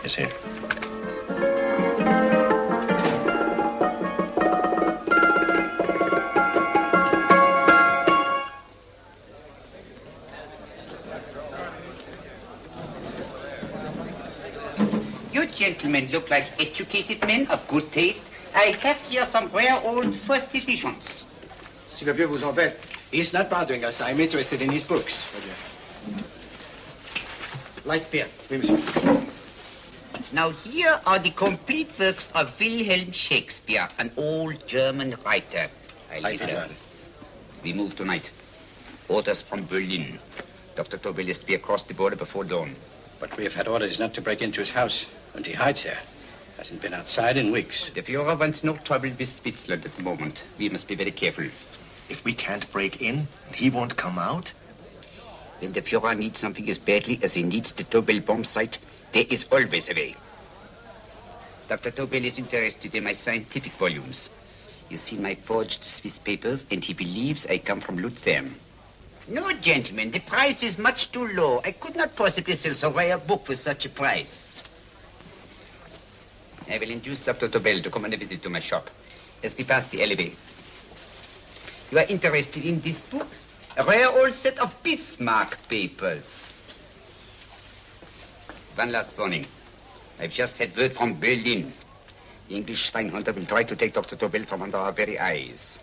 is here. You gentlemen look like educated men of good taste. I have here some rare old first editions. Si le vieux vous embête. He's not bothering us. I'm interested in his books. Light beer. Oui, monsieur. Now here are the complete works of Wilhelm Shakespeare, an old German writer. We move tonight. Orders from Berlin. Dr. Tobel is to be across the border before dawn. But we have had orders not to break into his house, and he hides there. Hasn't been outside in weeks. The Führer wants no trouble with Switzerland at the moment. We must be very careful. If we can't break in, and he won't come out? When the Führer needs something as badly as he needs the Tobel bomb site, there is always a way. Dr. Tobel is interested in my scientific volumes. He's seen my forged Swiss papers, and he believes I come from Lucerne. No, gentlemen, the price is much too low. I could not possibly sell so rare a book for such a price. I will induce Dr. Tobel to come on a visit to my shop as we pass the alleyway. You are interested in this book? A rare old set of Bismarck papers. One last warning. I've just had word from Berlin. The English spine hunter will try to take Dr. Tobel from under our very eyes.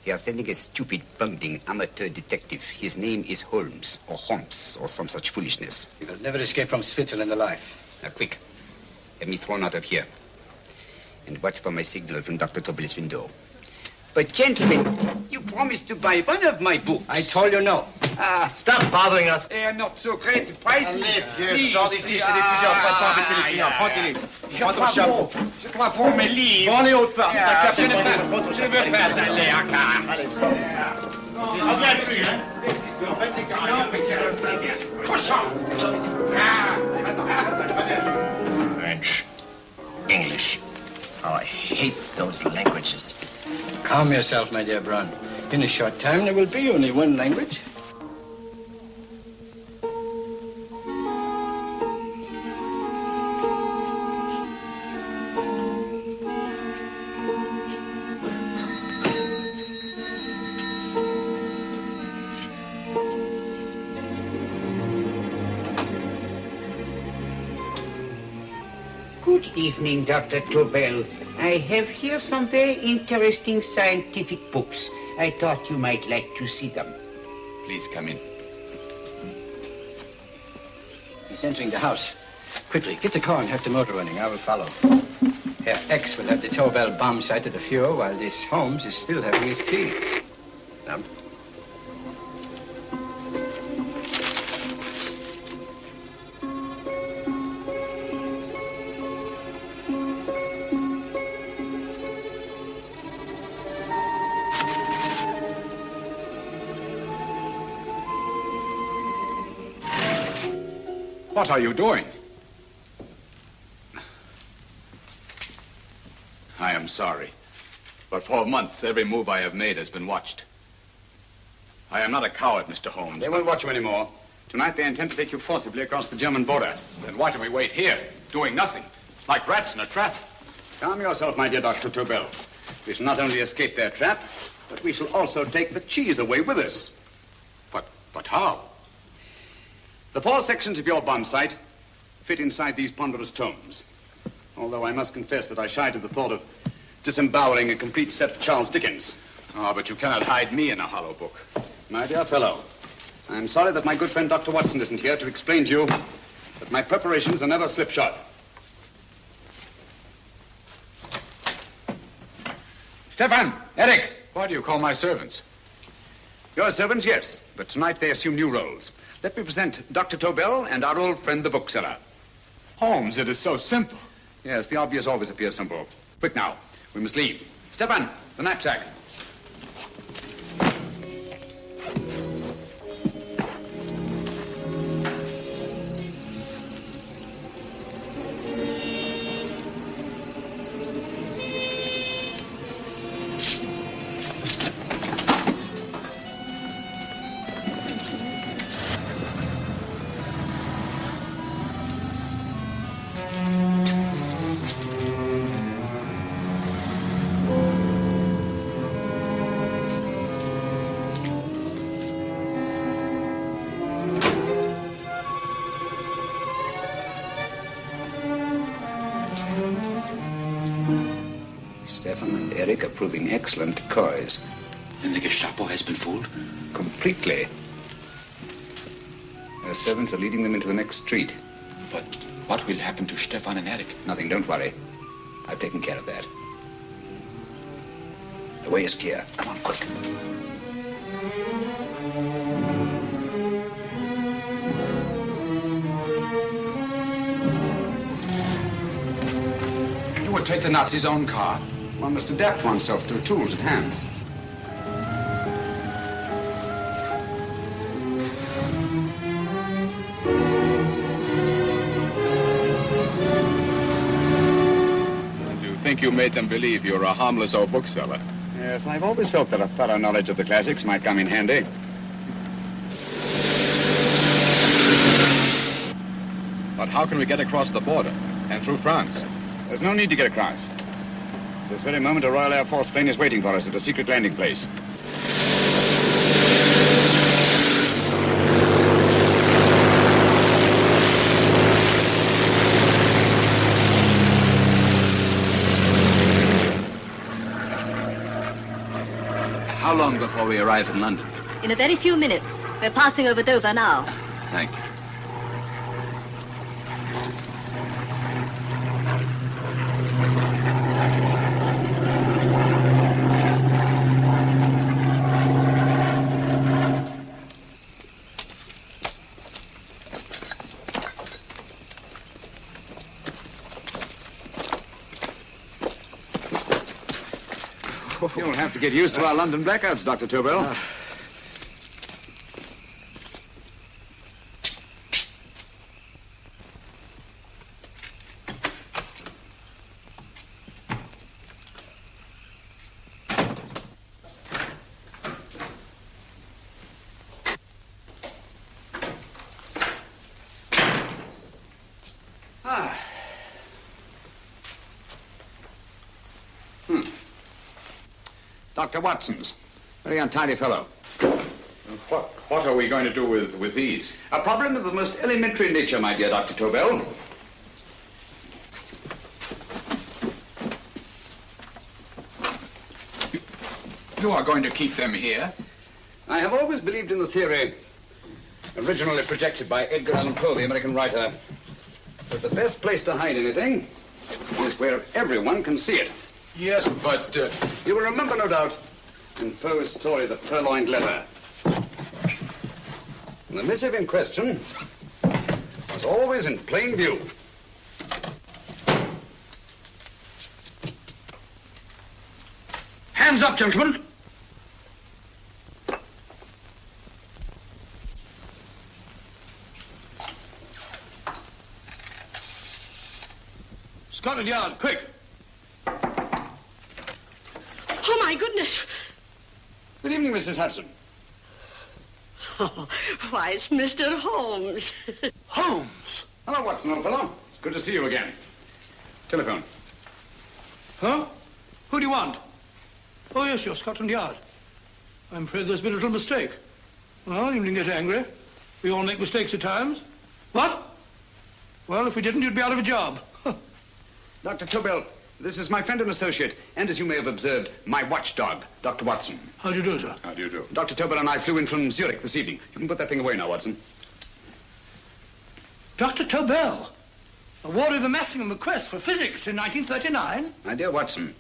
They are sending a stupid, bungling amateur detective. His name is Holmes, or some such foolishness. He will never escape from Switzerland alive. Now, quick. Have me thrown out of here. And watch for my signal from Dr. Tobel's window. But, gentlemen, you promised to buy one of my books. I told you no. Stop bothering us. They are not so great. The price Allez, vieux, sors d'ici, je te dis plusieurs fois de pas embêter les clients. Tranquille. Prends ton chapeau. Je crois pour mes livres. Prends les hautes parts, c'est un café. Je ne veux pas aller à car. Allez, sors d'ici. Reviens plus, hein. En fait, les clients, mais c'est le Cochon. French, English. Oh, I hate those languages. Calm yourself, my dear Brown. In a short time, there will be only one language. Good evening, Dr. Tobel. I have here some very interesting scientific books. I thought you might like to see them. Please come in. He's entering the house. Quickly, get the car and have the motor running. I will follow. Herr X will have the Tobel bomb site at the Führer while this Holmes is still having his tea. Now, what are you doing? I am sorry, but for months, every move I have made has been watched. I am not a coward, Mr. Holmes. They won't watch you anymore. Tonight, they intend to take you forcibly across the German border. Then why do we wait here, doing nothing, like rats in a trap? Calm yourself, my dear Dr. Tobel. We shall not only escape their trap, but we shall also take the cheese away with us. But how? The 4 sections of your bomb site fit inside these ponderous tomes. Although I must confess that I shied at the thought of disemboweling a complete set of Charles Dickens. Ah, but you cannot hide me in a hollow book. My dear fellow, I'm sorry that my good friend Dr. Watson isn't here to explain to you that my preparations are never slipshod. Stefan! Eric! Why do you call my servants? Your servants, yes, but tonight they assume new roles. Let me present Dr. Tobel and our old friend, the bookseller. Holmes, it is so simple. Yes, the obvious always appears simple. Quick now, we must leave. Stefan, the knapsack. Stefan and Eric are proving excellent decoys. And the Gestapo has been fooled? Completely. Their servants are leading them into the next street. But what will happen to Stefan and Eric? Nothing, don't worry. I've taken care of that. The way is clear. Come on, quick. You would take the Nazis' own car? One must adapt oneself to the tools at hand. I think you made them believe you're a harmless old bookseller. Yes, I've always felt that a thorough knowledge of the classics might come in handy. But how can we get across the border and through France? There's no need to get across. At this very moment, a Royal Air Force plane is waiting for us at a secret landing place. How long before we arrive in London? In a very few minutes. We're passing over Dover now. Thank you. You'll have to get used to our London blackouts, Dr. Tobel. Dr. Watson's. Very untidy fellow. What are we going to do with these? A problem of the most elementary nature, my dear Dr. Tobel. You are going to keep them here? I have always believed in the theory, originally projected by Edgar Allan Poe, the American writer, that the best place to hide anything is where everyone can see it. Yes, but... You will remember, no doubt, in Poe's story, The Purloined Letter. The missive in question was always in plain view. Hands up, gentlemen. Scotland Yard, quick. Oh, my goodness. Good evening, Mrs. Hudson. Oh, why, it's Mr. Holmes. Holmes. Hello, Watson, old fellow. It's good to see you again. Telephone. Huh? Who do you want? Oh, yes, you're Scotland Yard. I'm afraid there's been a little mistake. Well, you needn't get angry. We all make mistakes at times. What? Well, if we didn't, you'd be out of a job. Dr. Tobel, this is my friend and associate, and as you may have observed, my watchdog, Dr. Watson. How do you do, sir? How do you do? Dr. Tobel and I flew in from Zurich this evening. You can put that thing away now, Watson. Dr. Tobel, awarded the maximum request for physics in 1939. My dear Watson,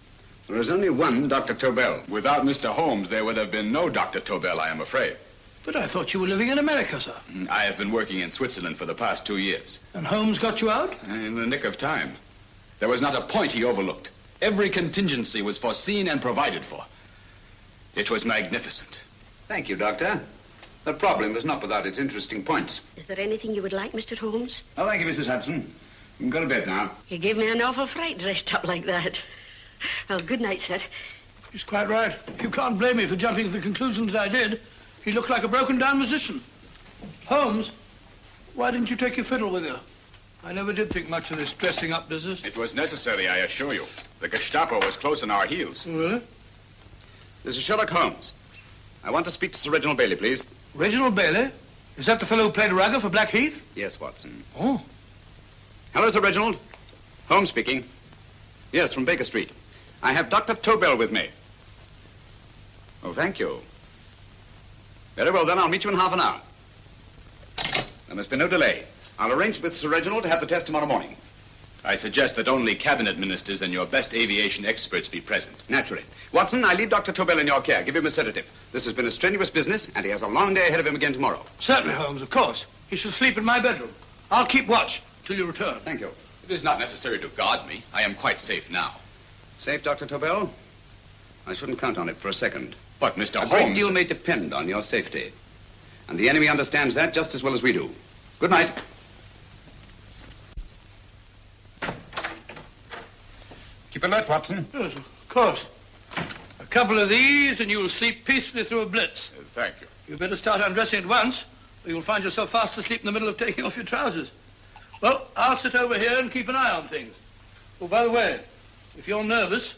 there is only one Dr. Tobel. Without Mr. Holmes, there would have been no Dr. Tobel, I am afraid. But I thought you were living in America, sir. I have been working in Switzerland for the past 2 years. And Holmes got you out? In the nick of time. There was not a point he overlooked. Every contingency was foreseen and provided for. It was magnificent. Thank you, Doctor. The problem was not without its interesting points. Is there anything you would like, Mr. Holmes? Oh, thank you, Mrs. Hudson. You can go to bed now. You gave me an awful fright dressed up like that. Well, good night, sir. He's quite right. You can't blame me for jumping to the conclusion that I did. He looked like a broken-down musician. Holmes, why didn't you take your fiddle with you? I never did think much of this dressing-up business. It was necessary, I assure you. The Gestapo was close on our heels. Really? This is Sherlock Holmes. I want to speak to Sir Reginald Bailey, please. Reginald Bailey? Is that the fellow who played Rugger for Blackheath? Yes, Watson. Oh. Hello, Sir Reginald. Holmes speaking. Yes, from Baker Street. I have Dr. Tobel with me. Oh, thank you. Very well, then. I'll meet you in half an hour. There must be no delay. I'll arrange with Sir Reginald to have the test tomorrow morning. I suggest that only cabinet ministers and your best aviation experts be present. Naturally. Watson, I leave Dr. Tobel in your care. Give him a sedative. This has been a strenuous business, and he has a long day ahead of him again tomorrow. Certainly, Holmes, of course. He shall sleep in my bedroom. I'll keep watch till you return. Thank you. It is not necessary to guard me. I am quite safe now. Safe, Dr. Tobel? I shouldn't count on it for a second. But, Mr. A great Holmes... deal may depend on your safety. And the enemy understands that just as well as we do. Good night. Keep alert, Watson. Yes, of course. A couple of these and you'll sleep peacefully through a blitz. Thank you. You'd better start undressing at once, or you'll find yourself fast asleep in the middle of taking off your trousers. Well, I'll sit over here and keep an eye on things. Oh, by the way, if you're nervous,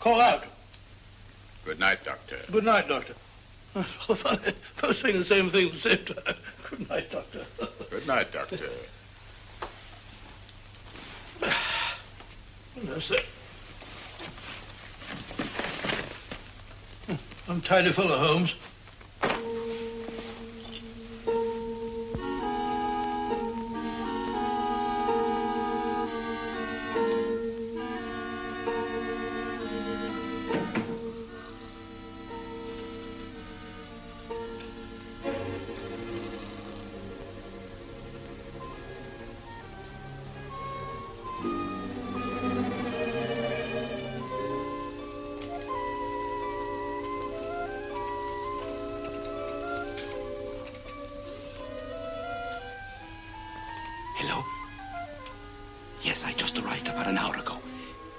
call out. Good night, Doctor. Good night, Doctor. Both saying the same thing at the same time. Good night, Doctor. Good night, Doctor. That's it. I'm tidy full of Holmes. Hello? Yes, I just arrived about an hour ago.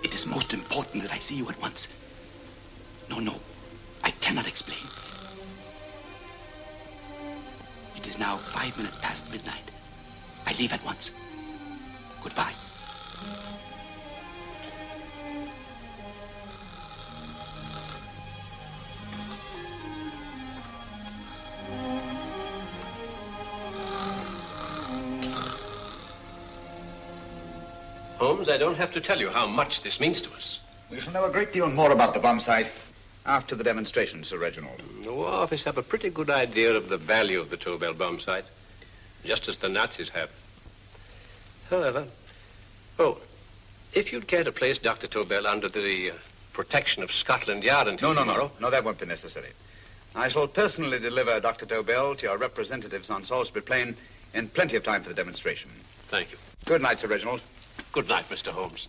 It is most important that I see you at once. No, I cannot explain. It is now 5 minutes past midnight. I leave at once. Goodbye. Holmes, I don't have to tell you how much this means to us. We shall know a great deal more about the bomb site after the demonstration, Sir Reginald. The War Office have a pretty good idea of the value of the Tobel bomb site, just as the Nazis have. However, if you'd care to place Dr. Tobel under the protection of Scotland Yard until tomorrow... No, that won't be necessary. I shall personally deliver Dr. Tobel to your representatives on Salisbury Plain in plenty of time for the demonstration. Thank you. Good night, Sir Reginald. Good night, Mr. Holmes.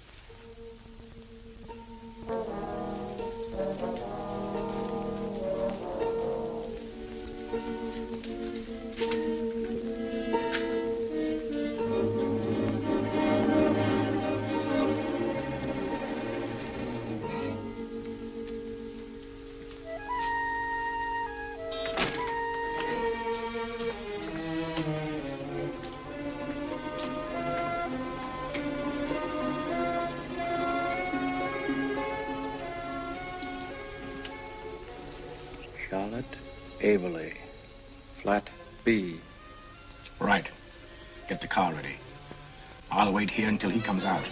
Avonlea, flat B. Right. Get the car ready. I'll wait here until he comes out.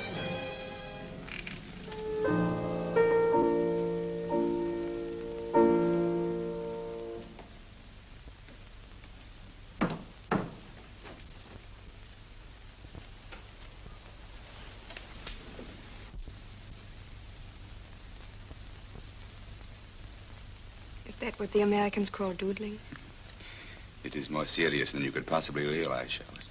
Is that what the Americans call doodling? It is more serious than you could possibly realize, Charlotte.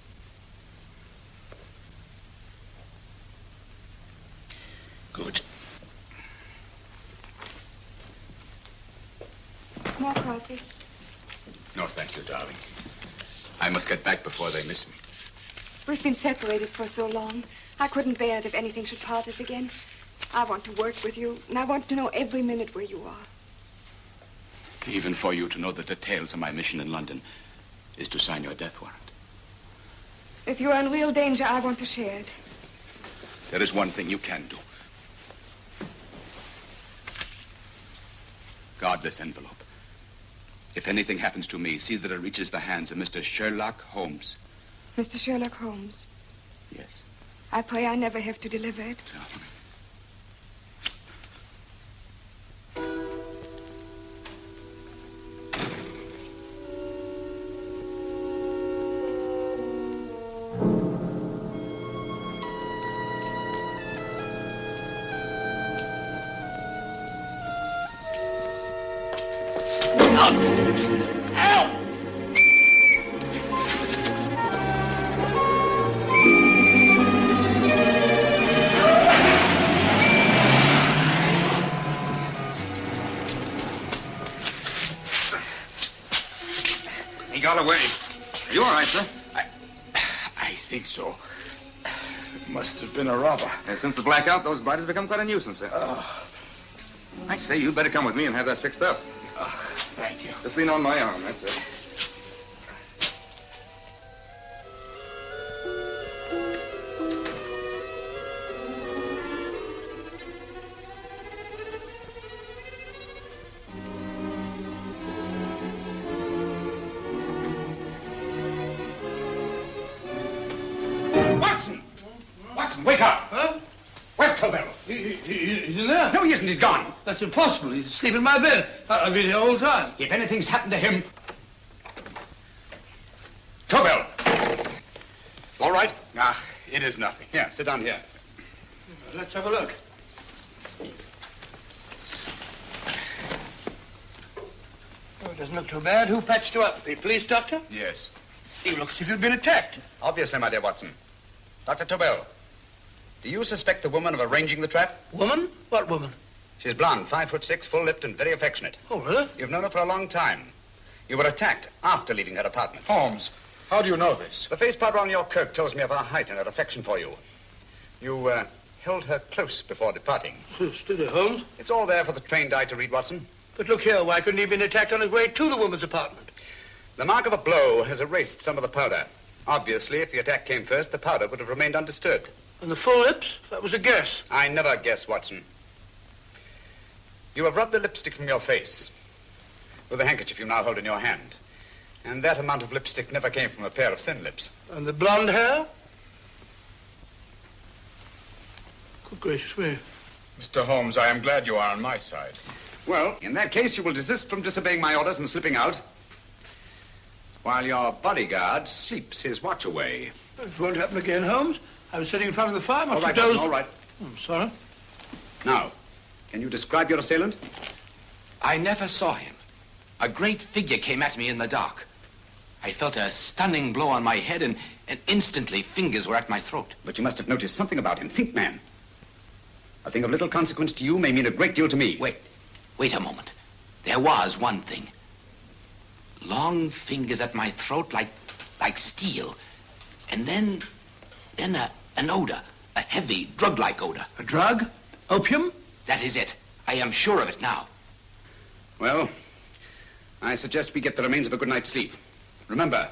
Good. More coffee? No, thank you, darling. I must get back before they miss me. We've been separated for so long. I couldn't bear it if anything should part us again. I want to work with you, and I want to know every minute where you are. Even for you to know the details of my mission in London is to sign your death warrant. If you're in real danger, I want to share it. There is one thing you can do. Guard this envelope. If anything happens to me, see that it reaches the hands of Mr. Sherlock Holmes. Mr. Sherlock Holmes? Yes. I pray I never have to deliver it. out! Help! He got away. Are you all right, sir? I think so. Must have been a robber. Since the blackout, those biters become quite a nuisance, sir. I say, you'd better come with me and have that fixed up. Thank you. Just lean on my arm, that's it. Watson, wake up! Huh? Where's Tobel? He's in there. No, he isn't. He's gone. That's impossible. He's asleep in my bed. I've been here all the time. If anything's happened to him... Tobel! All right? It is nothing. Yeah, sit down here. Let's have a look. Oh, it doesn't look too bad. Who patched you up? The police doctor? Yes. You look as if you'd been attacked. Obviously, my dear Watson. Dr. Tobel, do you suspect the woman of arranging the trap? Woman? What woman? She's blonde, 5'6", full-lipped, and very affectionate. Oh, really? You've known her for a long time. You were attacked after leaving her apartment. Holmes, how do you know this? The face powder on your coat tells me of her height and her affection for you. You held her close before departing. Steady, Holmes. It's all there for the trained eye to read, Watson. But look here, why couldn't he have been attacked on his way to the woman's apartment? The mark of a blow has erased some of the powder. Obviously, if the attack came first, the powder would have remained undisturbed. And the full lips? That was a guess. I never guess, Watson. You have rubbed the lipstick from your face with the handkerchief you now hold in your hand. And that amount of lipstick never came from a pair of thin lips. And the blonde hair? Good gracious me. Mr. Holmes, I am glad you are on my side. Well, in that case, you will desist from disobeying my orders and slipping out while your bodyguard sleeps his watch away. It won't happen again, Holmes. I was sitting in front of the fire. All right, Watson, all right. I'm sorry. Now, can you describe your assailant? I never saw him. A great figure came at me in the dark. I felt a stunning blow on my head, and instantly fingers were at my throat. But you must have noticed something about him. Think, man. A thing of little consequence to you may mean a great deal to me. Wait a moment. There was one thing. Long fingers at my throat like steel. And then an odor, a heavy, drug-like odor. A drug? Opium? That is it. I am sure of it now. Well, I suggest we get the remains of a good night's sleep. Remember,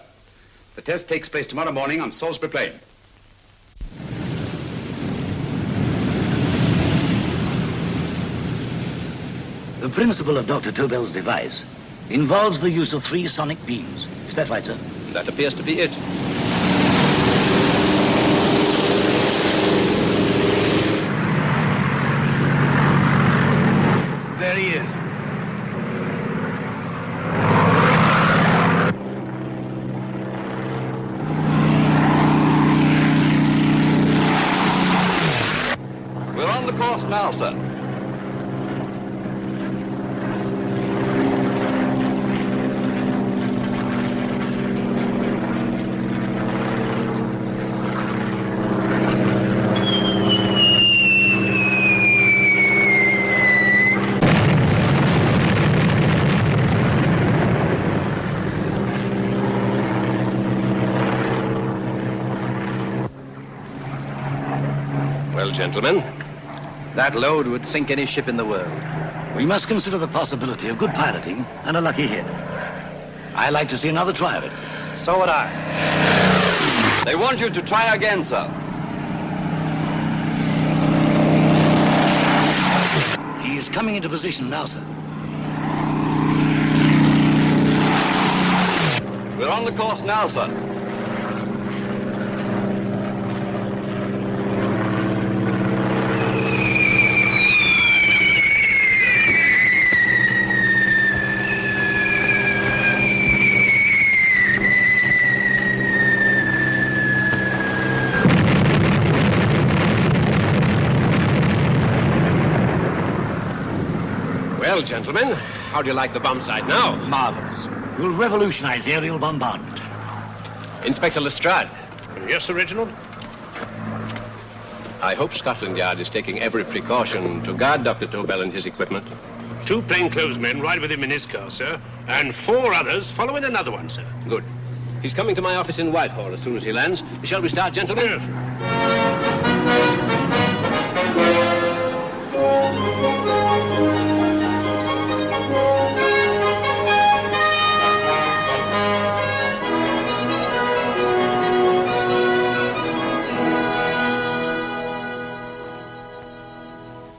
the test takes place tomorrow morning on Salisbury Plain. The principle of Dr. Tobel's device involves the use of 3 sonic beams. Is that right, sir? That appears to be it. There he is. We're on the course now, sir. Well, gentlemen, that load would sink any ship in the world. We must consider the possibility of good piloting and a lucky hit. I like to see another try of it. So would I. They want you to try again, sir. He is coming into position now, sir. We're on the course now, sir. well, gentlemen, How do you like the bomb site now? Marvelous. We'll revolutionize aerial bombardment. Inspector Lestrade. Yes, Sir Reginald? I hope Scotland Yard is taking every precaution to guard Dr. Tobel and his equipment. 2 plainclothesmen ride with him in his car, sir, and 4 others follow in another one, sir. Good. He's coming to my office in Whitehall as soon as he lands. Shall we start, gentlemen? Yes.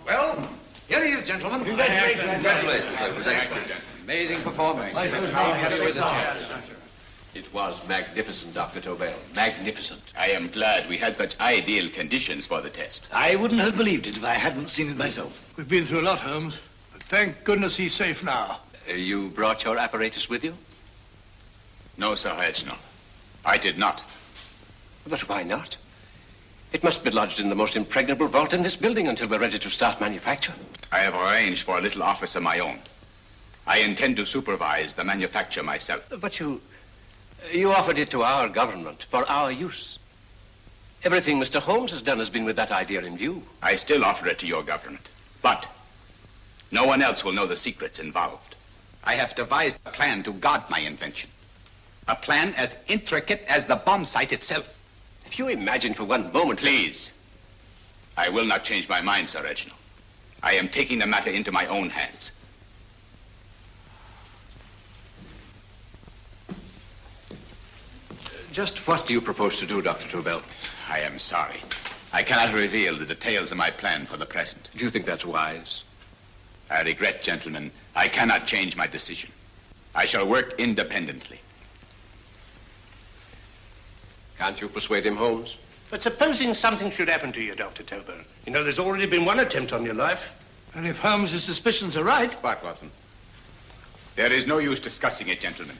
Well, here he is, gentlemen. Congratulations, sir. It was excellent. Amazing performance. It was magnificent, Dr. Tobel. Magnificent. I am glad we had such ideal conditions for the test. I wouldn't have believed it if I hadn't seen it myself. We've been through a lot, Holmes, but thank goodness he's safe now. You brought your apparatus with you? No, Sir Reginald. I did not. But why not? It must be lodged in the most impregnable vault in this building until we're ready to start manufacture. I have arranged for a little office of my own. I intend to supervise the manufacture myself. But you offered it to our government for our use. Everything Mr. Holmes has done has been with that idea in view. I still offer it to your government, but no one else will know the secrets involved. I have devised a plan to guard my invention. A plan as intricate as the bomb site itself. If you imagine for one moment... Please. I will not change my mind, Sir Reginald. I am taking the matter into my own hands. Just what do you propose to do, Dr. Tobel? I am sorry. I cannot reveal the details of my plan for the present. Do you think that's wise? I regret, gentlemen, I cannot change my decision. I shall work independently. Can't you persuade him, Holmes? But supposing something should happen to you, Dr. Tobel. You know, there's already been one attempt on your life. And if Holmes' suspicions are right... What, Watson? There is no use discussing it, gentlemen.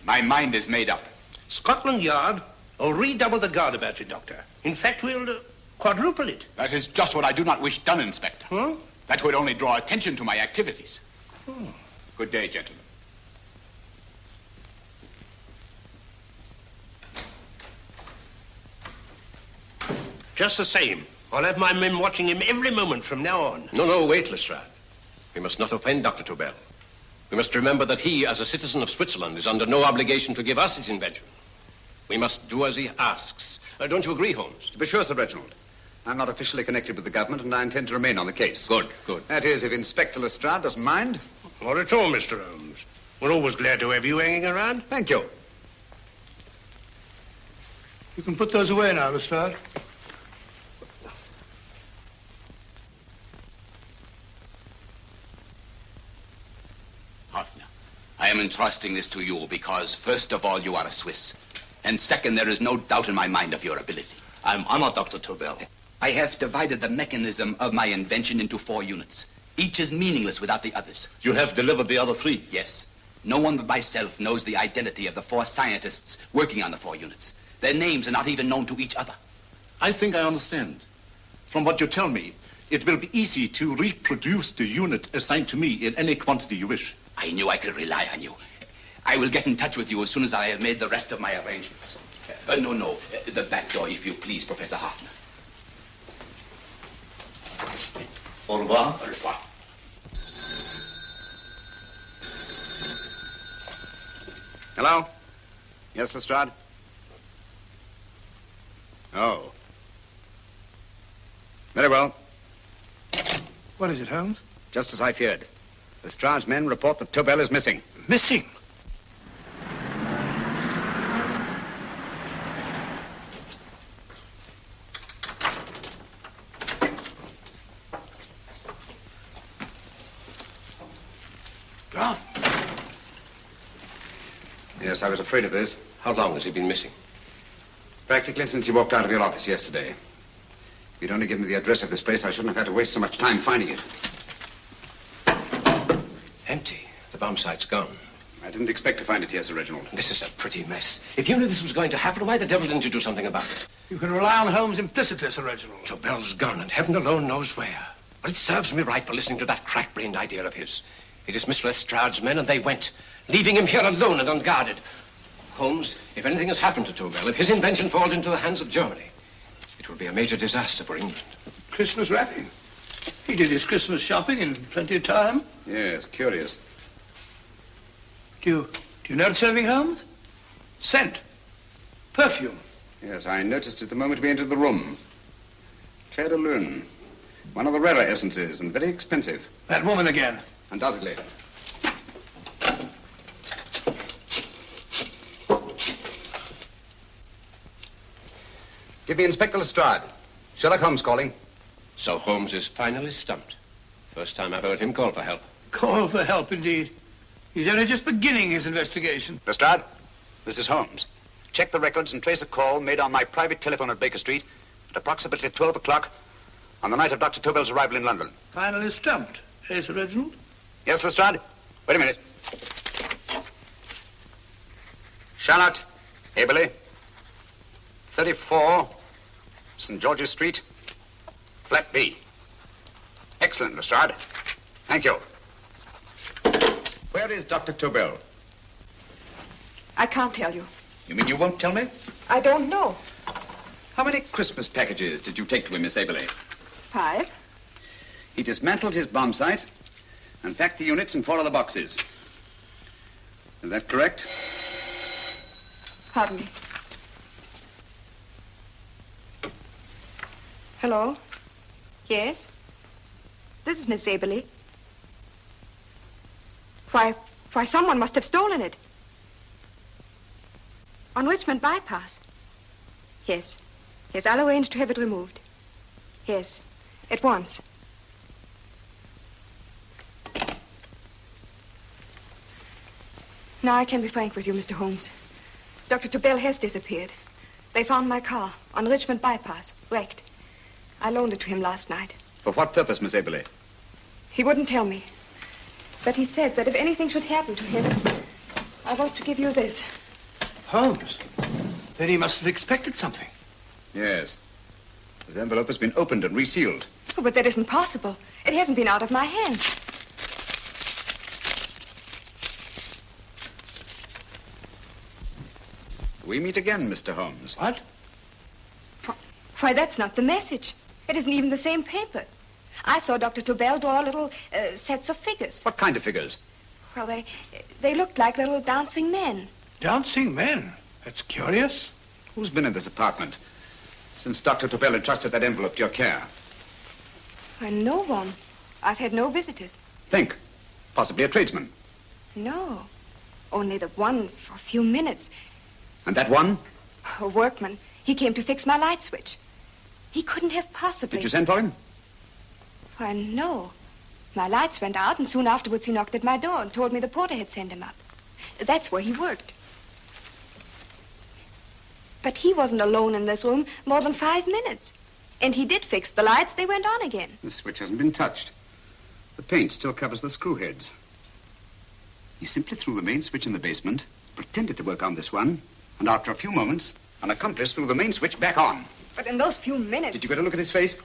My mind is made up. Scotland Yard will redouble the guard about you, Doctor. In fact, we'll quadruple it. That is just what I do not wish done, Inspector. Huh? That would only draw attention to my activities. Good day, gentlemen. Just the same, I'll have my men watching him every moment from now on. No, wait, Lestrade. We must not offend Dr. Tobel. We must remember that he, as a citizen of Switzerland, is under no obligation to give us his invention. We must do as he asks. Don't you agree, Holmes? To be sure, Sir Reginald. I'm not officially connected with the government, and I intend to remain on the case. Good. That is, if Inspector Lestrade doesn't mind. Not at all, Mr. Holmes. We're always glad to have you hanging around. Thank you. You can put those away now, Lestrade. I am entrusting this to you because, first of all, you are a Swiss. And second, there is no doubt in my mind of your ability. I'm honored, Dr. Tobel. I have divided the mechanism of my invention into 4 units. Each is meaningless without the others. You have delivered the other 3? Yes. No one but myself knows the identity of the 4 scientists working on the 4 units. Their names are not even known to each other. I think I understand. From what you tell me, it will be easy to reproduce the unit assigned to me in any quantity you wish. I knew I could rely on you. I will get in touch with you as soon as I have made the rest of my arrangements. No. The back door, if you please, Professor Hoffner. Au revoir. Au revoir. Hello? Yes, Lestrade? Oh. Very well. What is it, Holmes? Just as I feared. Lestrade's men report that Tobel is missing. Missing? Gone. Yes, I was afraid of this. How long has he been missing? Practically since he walked out of your office yesterday. If you'd only given me the address of this place, I shouldn't have had to waste so much time finding it. Empty. The bomb site's gone. I didn't expect to find it here, Sir Reginald. This is a pretty mess. If you knew this was going to happen, why the devil didn't you do something about it? You can rely on Holmes implicitly, Sir Reginald. Tobel's gone, and heaven alone knows where. Well, it serves me right for listening to that crack-brained idea of his. He dismissed Lestrade's men and they went, leaving him here alone and unguarded. Holmes, if anything has happened to Tobel, if his invention falls into the hands of Germany, it will be a major disaster for England. Christmas wrapping. He did his Christmas shopping in plenty of time. Yes, curious. Do you notice anything, Holmes? Scent. Perfume. Yes, I noticed it the moment we entered the room. Clair de Lune. One of the rarer essences and very expensive. That woman again. Undoubtedly. Give me Inspector Lestrade. Sherlock Holmes calling. So Holmes is finally stumped. First time I've heard him call for help. Call for help, indeed. He's only just beginning his investigation. Lestrade, this is Holmes. Check the records and trace a call made on my private telephone at Baker Street at approximately 12 o'clock on the night of Dr. Tobel's arrival in London. Finally stumped. Eh, Sir Reginald? Yes, Lestrade? Wait a minute. Charlotte, Aberley, 34, St. George's Street, flat B. Excellent, Lestrade. Thank you. Where is Dr. Tobel? I can't tell you. You mean you won't tell me? I don't know. How many Christmas packages did you take to him, Miss Aberley? 5. He dismantled his bomb site and packed the units in 4 of the boxes. Is that correct? Pardon me. Hello? Yes? This is Miss Aberley. Why, someone must have stolen it. On Richmond Bypass. Yes. Yes, I'll arrange to have it removed. Yes, at once. Now I can be frank with you, Mr. Holmes. Dr. Tobel has disappeared. They found my car on Richmond Bypass, wrecked. I loaned it to him last night. For what purpose, Miss Aberley? He wouldn't tell me. But he said that if anything should happen to him, I was to give you this. Holmes? Then he must have expected something. Yes. This envelope has been opened and resealed. Oh, but that isn't possible. It hasn't been out of my hands. We meet again, Mr. Holmes. What? Why, that's not the message. It isn't even the same paper. I saw Dr. Tobel draw little sets of figures. What kind of figures? Well, they looked like little dancing men. Dancing men? That's curious. Who's been in this apartment since Dr. Tobel entrusted that envelope to your care? Why, no one. I've had no visitors. Think. Possibly a tradesman. No. Only the one for a few minutes. And that one? A workman. He came to fix my light switch. He couldn't have possibly... Did you send for him? Why, no. My lights went out, and soon afterwards he knocked at my door and told me the porter had sent him up. That's where he worked. But he wasn't alone in this room more than 5 minutes. And he did fix the lights. They went on again. The switch hasn't been touched. The paint still covers the screw heads. He simply threw the main switch in the basement, pretended to work on this one, and after a few moments, an accomplice threw the main switch back on. But in those few minutes... Did you get a look at his face?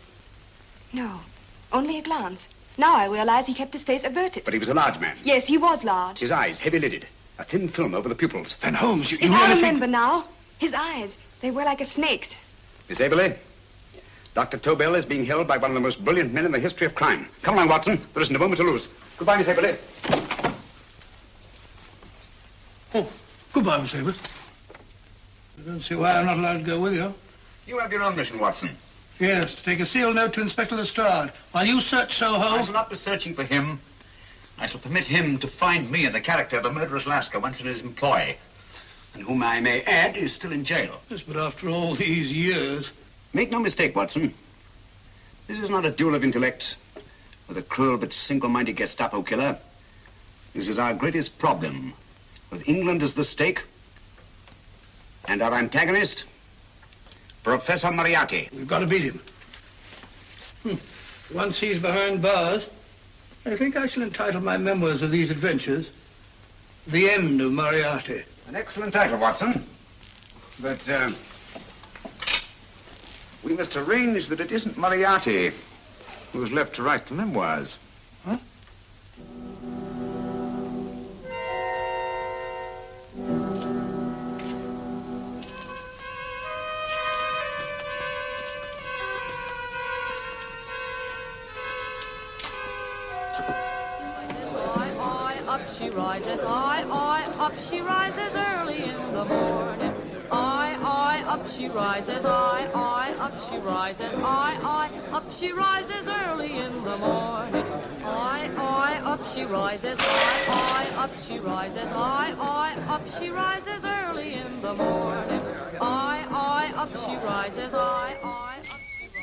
No, only a glance. Now I realize he kept his face averted. But he was a large man. Yes, he was large. His eyes heavy-lidded, a thin film over the pupils. Van Holmes, you I really remember now. His eyes, they were like a snake's. Miss Aberley, Dr. Tobel is being held by one of the most brilliant men in the history of crime. Come along, Watson. There isn't a moment to lose. Goodbye, Miss Aberley. Oh, goodbye, Miss Aberley. I don't see why I'm not allowed to go with you. You have your own mission, Watson. Yes, to take a sealed note to Inspector Lestrade. While you search Soho... I shall not be searching for him. I shall permit him to find me in the character of a murderous Lascar once in his employ, and whom I may add is still in jail. Yes, but after all these years... Make no mistake, Watson. This is not a duel of intellects with a cruel but single-minded Gestapo killer. This is our greatest problem, with England as the stake, and our antagonist, Professor Moriarty. We've got to beat him. Once he's behind bars, I think I shall entitle my memoirs of these adventures, The End of Moriarty. An excellent title, Watson. But, we must arrange that it isn't Moriarty who's left to write the memoirs. Huh? she rises, I, up she rises early in the morning. I, up she rises, I, up she rises, I, up she rises early in the morning. I, up she rises, I, up she rises, I, up she rises early in the morning. I, up she rises, I, up she rises.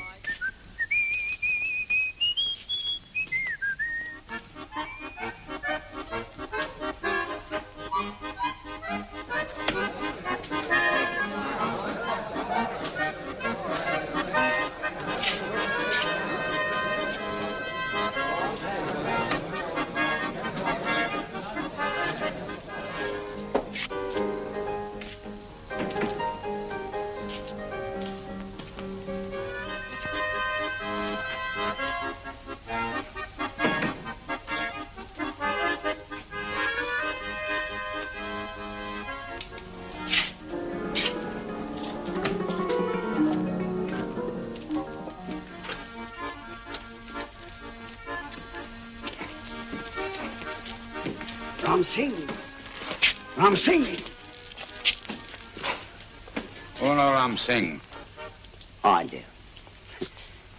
Ram Singh. Oh, no, Ram Singh. I do.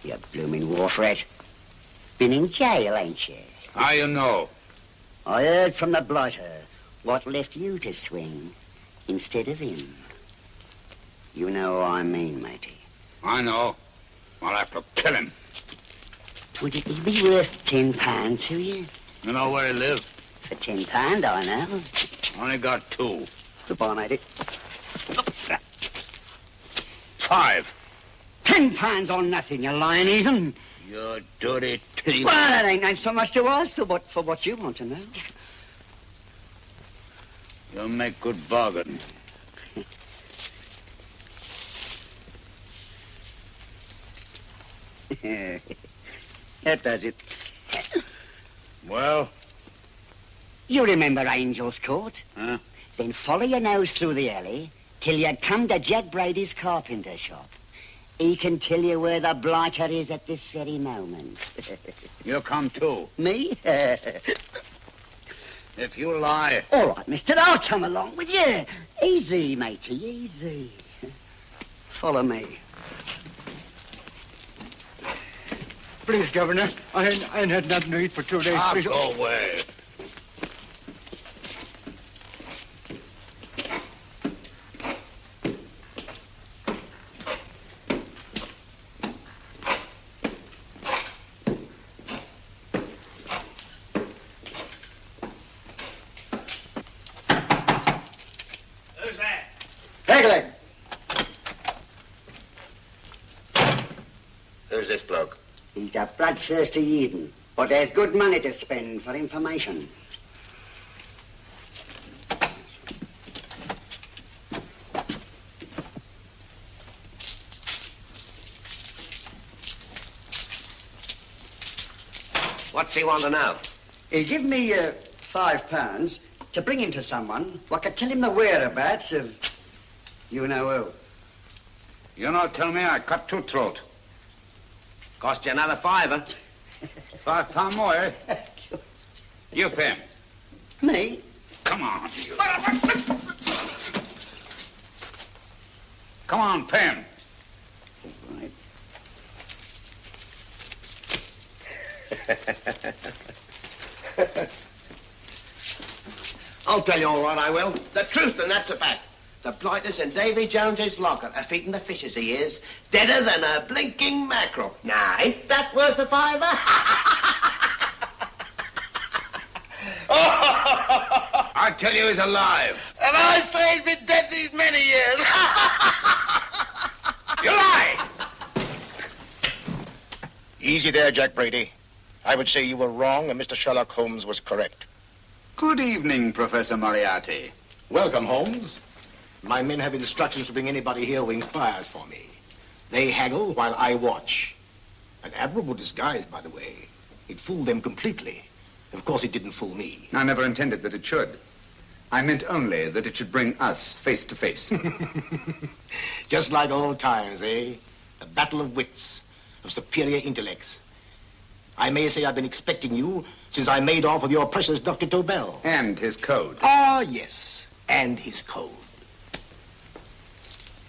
You blooming wharf rat. Been in jail, ain't you? How you know? I heard from the blighter what left you to swing instead of him. You know what I mean, matey. I know. I'll have to kill him. Would it be worth £10 to you? You know where he lives? For £10, I know. Only got 2. Goodbye, matey. 5. £10 on nothing, you lying heathen. You dirty thief. Well, that ain't so much to ask for what you want to know. You'll make good bargain. That does it. Well? You remember Angel's Court? Huh? Then follow your nose through the alley till you come to Jack Brady's carpenter shop. He can tell you where the blighter is at this very moment. You come too. Me? If you lie... All right, mister, I'll come along with you. Easy, matey, easy. Follow me. Please, Governor, I ain't had nothing to eat for 2 days. Please. Go away. Who's this bloke? He's a bloodthirsty heathen, but there's good money to spend for information. What's he want to know? He give me £5 to bring him to someone who could tell him the whereabouts of you know who. You not tell me I cut 2 throat. Cost you another £5. £5 more, eh? You pay him. Me? Come on, you. Come on, pay him. Right. I'll tell you all right, I will. The truth, and that's a fact. The blighters in Davy Jones's locker are feeding the fishes, he is. Deader than a blinking mackerel. Now, ain't that worth a £5? I tell you he's alive. And I say he's been dead these many years. You lie! Easy there, Jack Brady. I would say you were wrong and Mr. Sherlock Holmes was correct. Good evening, Professor Moriarty. Welcome, Holmes. My men have instructions to bring anybody here who inquires for me. They haggle while I watch. An admirable disguise, by the way. It fooled them completely. Of course, it didn't fool me. I never intended that it should. I meant only that it should bring us face to face. Just like old times, eh? A battle of wits, of superior intellects. I may say I've been expecting you since I made off with your precious Dr. Tobel. And his code. Ah, yes, and his code.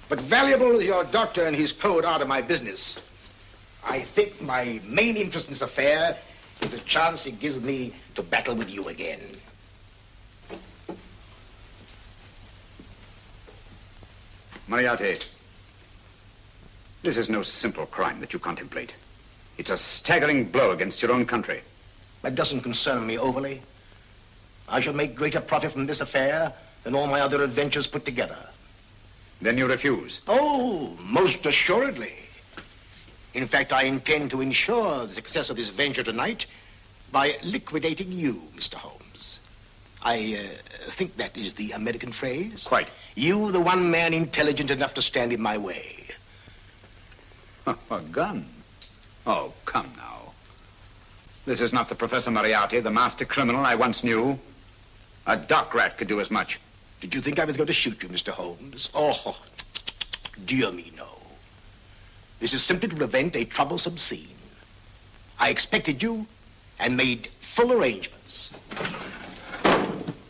But valuable as your doctor and his code are to my business, I think my main interest in this affair is the chance it gives me to battle with you again. Moriarty, this is no simple crime that you contemplate. It's a staggering blow against your own country. That doesn't concern me overly. I shall make greater profit from this affair than all my other adventures put together. Then you refuse? Oh, most assuredly. In fact, I intend to ensure the success of this venture tonight by liquidating you, Mr. Holmes. I think that is the American phrase. Quite. You, the one man intelligent enough to stand in my way. A gun? Oh, come now. This is not the Professor Moriarty, the master criminal I once knew. A dock rat could do as much. Did you think I was going to shoot you, Mr. Holmes? Oh, dear me, no. This is simply to prevent a troublesome scene. I expected you and made full arrangements.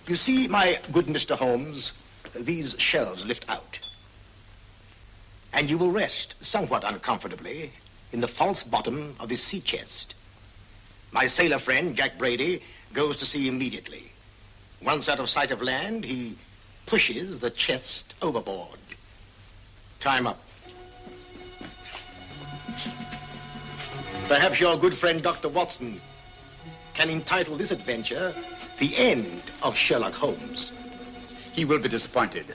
You see, my good Mr. Holmes, these shelves lift out. And you will rest somewhat uncomfortably in the false bottom of this sea chest. My sailor friend, Jack Brady, goes to sea immediately. Once out of sight of land, he pushes the chest overboard. Time up. Perhaps your good friend, Dr. Watson, can entitle this adventure The End of Sherlock Holmes. He will be disappointed.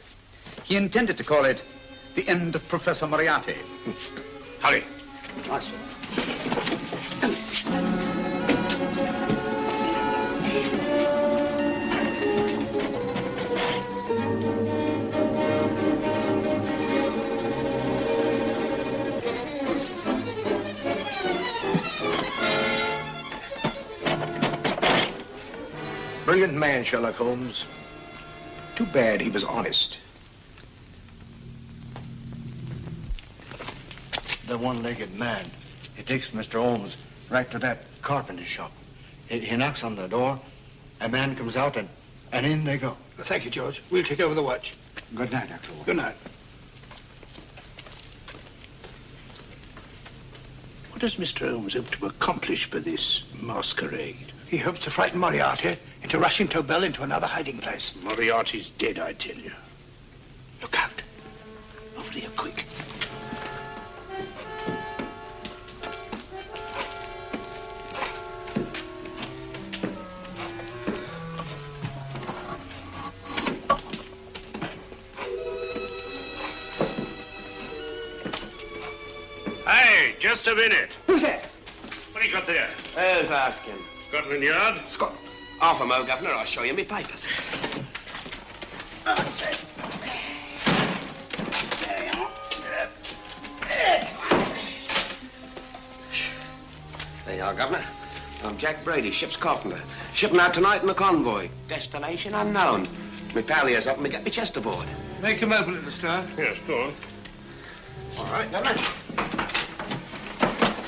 He intended to call it The End of Professor Moriarty. Hurry. Brilliant man, Sherlock Holmes. Too bad he was honest. The one-legged man. He takes Mr. Holmes right to that carpenter shop. He knocks on the door. A man comes out, and in they go. Thank you, George. We'll take over the watch. Good night, Dr. Good night. What does Mr. Holmes hope to accomplish by this masquerade? He hopes to frighten Moriarty into rushing Tobel into another hiding place. Moriarty's dead, I tell you. Look out. Over here, quick. Hey, just a minute. Who's that? What do you got there? Who's asking? Scotland Yard? Scotland. Half a mo, Governor. I'll show you me papers. There you are, Governor. I'm Jack Brady, ship's carpenter. Shipping out tonight in a convoy. Destination unknown. Me pal here's helping me get me chest aboard. Make him open it, Lestrade. Yes, go on. All right, Governor.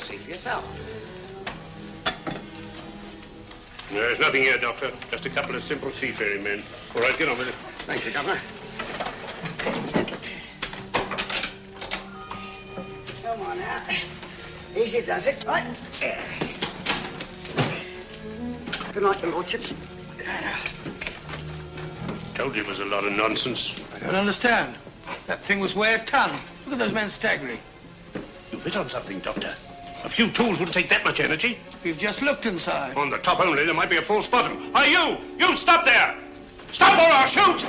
See for yourself. There's nothing here, Doctor. Just a couple of simple seafaring men. All right, get on with it. Thank you, Governor. Come on now. Easy does it, right? Good night, your lordships. Told you it was a lot of nonsense. I don't understand. That thing was weigh a ton. Look at those men staggering. You've hit on something, Doctor. A few tools wouldn't take that much energy. We've just looked inside. On the top only, there might be a false bottom. Hey, you! You stop there! Stop or I'll shoot!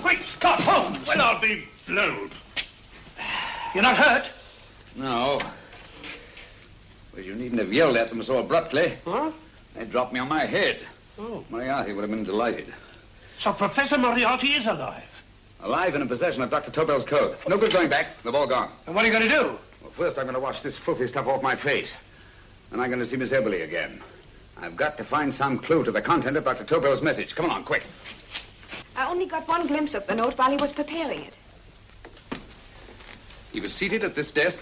Quick, Scott Holmes! Well, I'll be blowed. You're not hurt? No. Well, you needn't have yelled at them so abruptly. Huh? They dropped me on my head. Oh. Moriarty would have been delighted. So Professor Moriarty is alive? Alive and in possession of Dr. Tobel's code. No good going back. They've all gone. And what are you going to do? Well, first I'm going to wash this filthy stuff off my face. And I'm going to see Miss Eberly again. I've got to find some clue to the content of Dr. Tobel's message. Come on, quick. I only got one glimpse of the note while he was preparing it. He was seated at this desk.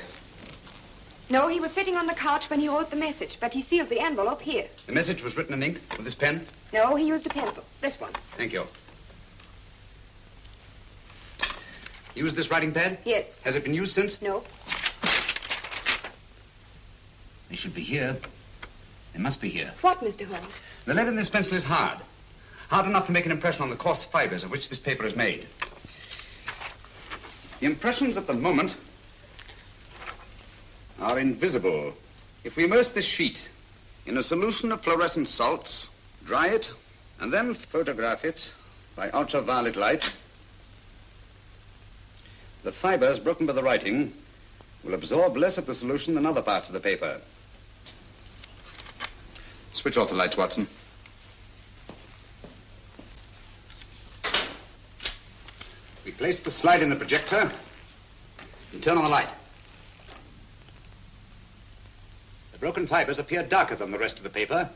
No, he was sitting on the couch when he wrote the message, but he sealed the envelope here. The message was written in ink with this pen? No, he used a pencil. This one. Thank you. Used this writing pad? Yes. Has it been used since? No. They should be here. They must be here. What, Mr. Holmes? The lead in this pencil is hard. Hard enough to make an impression on the coarse fibers of which this paper is made. The impressions at the moment are invisible. If we immerse this sheet in a solution of fluorescent salts, dry it, and then photograph it by ultraviolet light, the fibers broken by the writing will absorb less of the solution than other parts of the paper. Switch off the lights, Watson. We place the slide in the projector and turn on the light. The broken fibers appear darker than the rest of the paper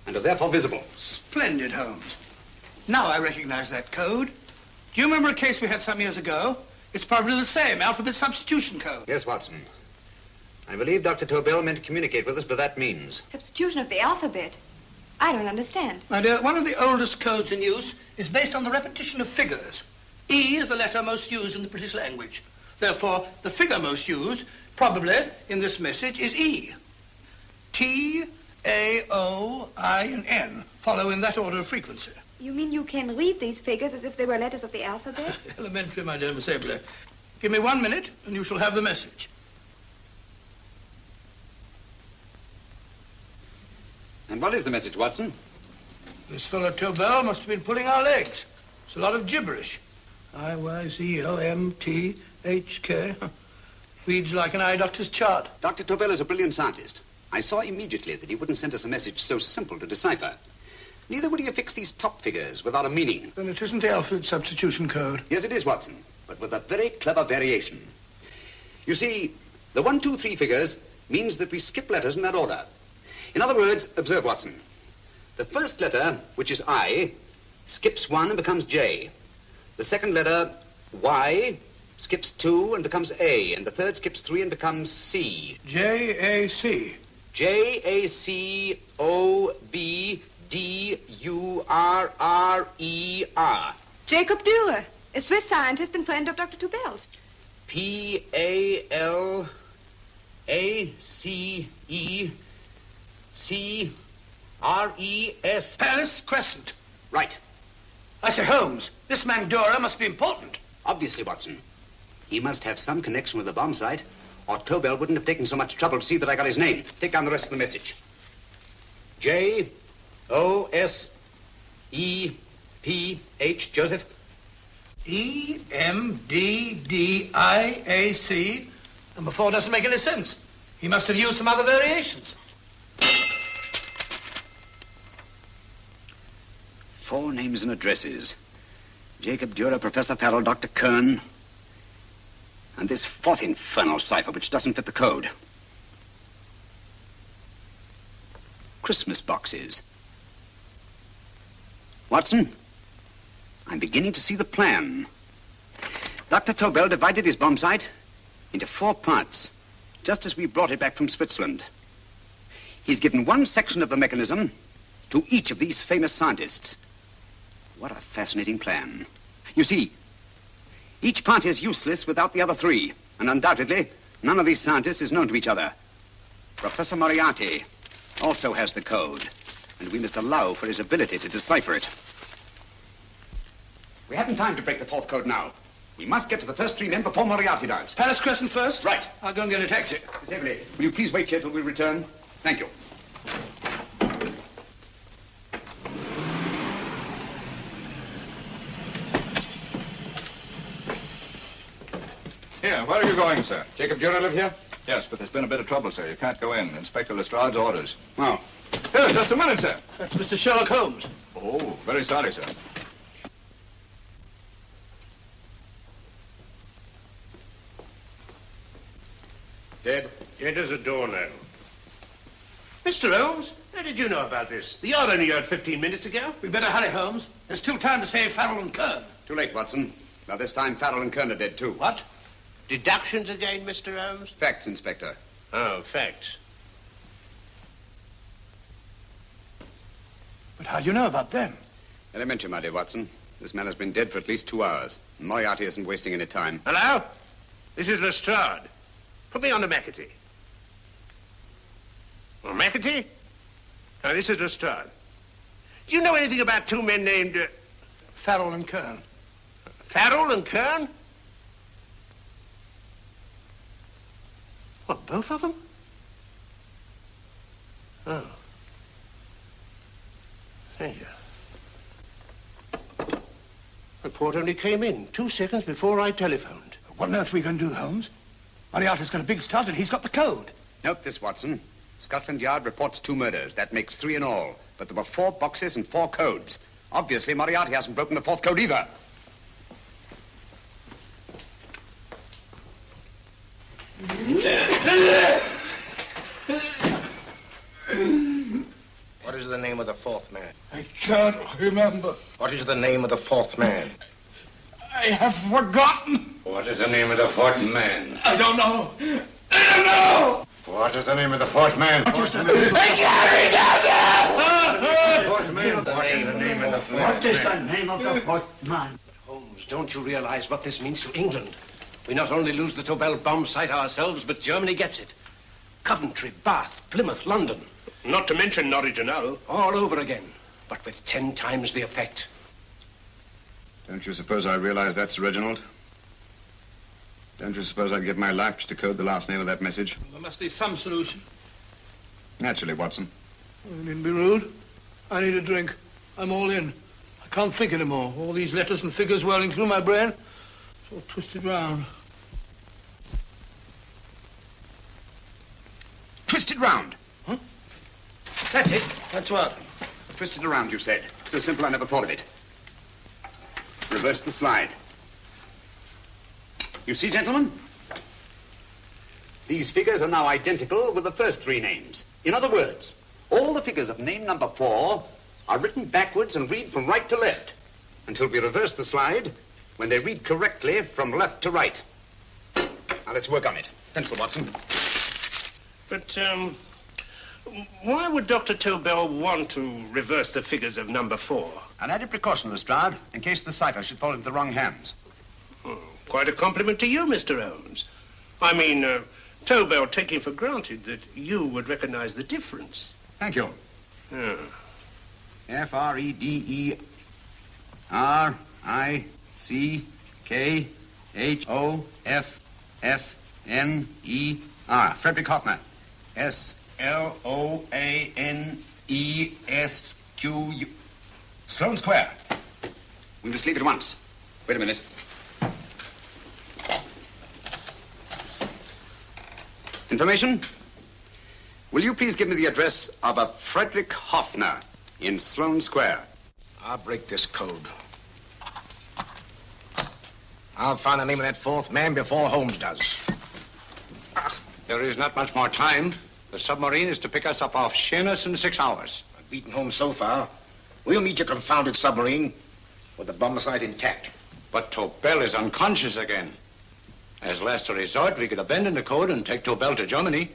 and are therefore visible. Splendid, Holmes. Now I recognize that code. Do you remember a case we had some years ago? It's probably the same, alphabet substitution code. Yes, Watson. I believe Dr. Tobel meant to communicate with us by that means. Substitution of the alphabet? I don't understand. My dear, one of the oldest codes in use is based on the repetition of figures. E is the letter most used in the British language. Therefore, the figure most used, probably in this message, is E. T, A, O, I, and N follow in that order of frequency. You mean you can read these figures as if they were letters of the alphabet? Elementary, my dear Miss Eberly. Give me 1 minute, and you shall have the message. And what is the message, Watson? This fellow Tobel must have been pulling our legs. It's a lot of gibberish. I-Y-Z-L-M-T-H-K. Reads like an eye doctor's chart. Dr. Tobel is a brilliant scientist. I saw immediately that he wouldn't send us a message so simple to decipher. Neither would he have fixed these top figures without a meaning. Then it isn't the alphabet substitution code. Yes, it is, Watson, but with a very clever variation. You see, the 1, 2, 3 figures means that we skip letters in that order. In other words, observe, Watson. The first letter, which is I, skips 1 and becomes J. The second letter, Y, skips 2 and becomes A. And the third skips 3 and becomes C. J-A-C. J-A-C-O-B-D-U-R-R-E-R. Jacob Dürer, a Swiss scientist and friend of Dr. Tobel's. P-A-L-A-C-E-C-R-E-S. Palace Crescent. Right. I say, Holmes, this man Dürer must be important. Obviously, Watson. He must have some connection with the bomb site, or Tobel wouldn't have taken so much trouble to see that I got his name. Take down the rest of the message. J-O-S-E-P-H, Joseph. E-M-D-D-I-A-C. Number 4 doesn't make any sense. He must have used some other variations. 4 names and addresses. Jacob Dürer, Professor Farrell, Dr. Kern, and this 4th infernal cipher, which doesn't fit the code. Christmas boxes. Watson, I'm beginning to see the plan. Dr. Tobel divided his bomb site into 4 parts, just as we brought it back from Switzerland. He's given one section of the mechanism to each of these famous scientists. What a fascinating plan. You see, each part is useless without the other 3, and undoubtedly, none of these scientists is known to each other. Professor Moriarty also has the code, and we must allow for his ability to decipher it. We haven't time to break the 4th code now. We must get to the first 3 men before Moriarty does. Palace Crescent first? Right. I'll go and get a taxi. Miss Eberly, will you please wait here till we return? Thank you. Here, where are you going, sir? Jacob Dürer live here? Yes, but there's been a bit of trouble, sir. You can't go in. Inspector Lestrade's orders. Oh. Here, just a minute, sir. That's Mr. Sherlock Holmes. Oh, very sorry, sir. Dead? Dead as a doornail. Mr. Holmes, how did you know about this? The yard only heard 15 minutes ago. We better hurry, Holmes. There's still time to save Farrell and Kern. Too late, Watson. By this time, Farrell and Kern are dead, too. What? Deductions again, Mr. Holmes? Facts, Inspector. Oh, facts. But how do you know about them? Elementary, my dear Watson. This man has been dead for at least 2 hours. Moriarty isn't wasting any time. Hello? This is Lestrade. Put me on to McAtee. Well, McAtee? Now, this is Lestrade. Do you know anything about two men named... Farrell and Kern. Farrell and Kern? What, both of them? Oh. Thank you. Report only came in 2 seconds before I telephoned. What on earth are we going to do, Holmes? Moriarty's got a big start and he's got the code. Note this, Watson. Scotland Yard reports 2 murders. That makes 3 in all. But there were 4 boxes and 4 codes. Obviously, Moriarty hasn't broken the 4th code either. What is the name of the 4th man? I can't remember. What is the name of the 4th man? I have forgotten. What is the name of the 4th man? I don't know. I don't know. What is the name of the 4th man? I can't remember. 4th man. What is the name of the 4th man? What is the name of the 4th man? Holmes, don't you realize what this means to England? We not only lose the Tobel bomb site ourselves, but Germany gets it. Coventry, Bath, Plymouth, London. Not to mention Norwich and Hull. All over again, but with 10 times the effect. Don't you suppose I realize that's Reginald? Don't you suppose I'd give my life to decode the last name of that message? There must be some solution. Naturally, Watson. You needn't be rude. I need a drink. I'm all in. I can't think anymore. All these letters and figures whirling through my brain. It's all twisted round. Twisted round? Huh? That's it. That's what? Twisted around, you said. So simple I never thought of it. Reverse the slide. You see, gentlemen? These figures are now identical with the first 3 names. In other words, all the figures of name number 4 are written backwards and read from right to left until we reverse the slide when they read correctly from left to right. Now, let's work on it. Pencil, Watson. But, why would Dr. Tobel want to reverse the figures of number 4? An added precaution, Lestrade, in case the cipher should fall into the wrong hands. Quite a compliment to you, Mr. Holmes. I mean, Tobel taking for granted that you would recognize the difference. Thank you. F-R-E-D-E-R-I-C-K-H-O-F-F-N-E-R. Frederick Hoffner. S-L-O-A-N-E-S-Q-U. Sloane Square. We must leave at once. Wait a minute. Information? Will you please give me the address of a Frederick Hoffner in Sloane Square? I'll break this code. I'll find the name of that 4th man before Holmes does. There is not much more time. The submarine is to pick us up off Sheerness in 6 hours. I've beaten Holmes so far. We'll meet your confounded submarine with the bomb site intact. But Tobel is unconscious again. As last resort, we could abandon the code and take Tobel to Germany.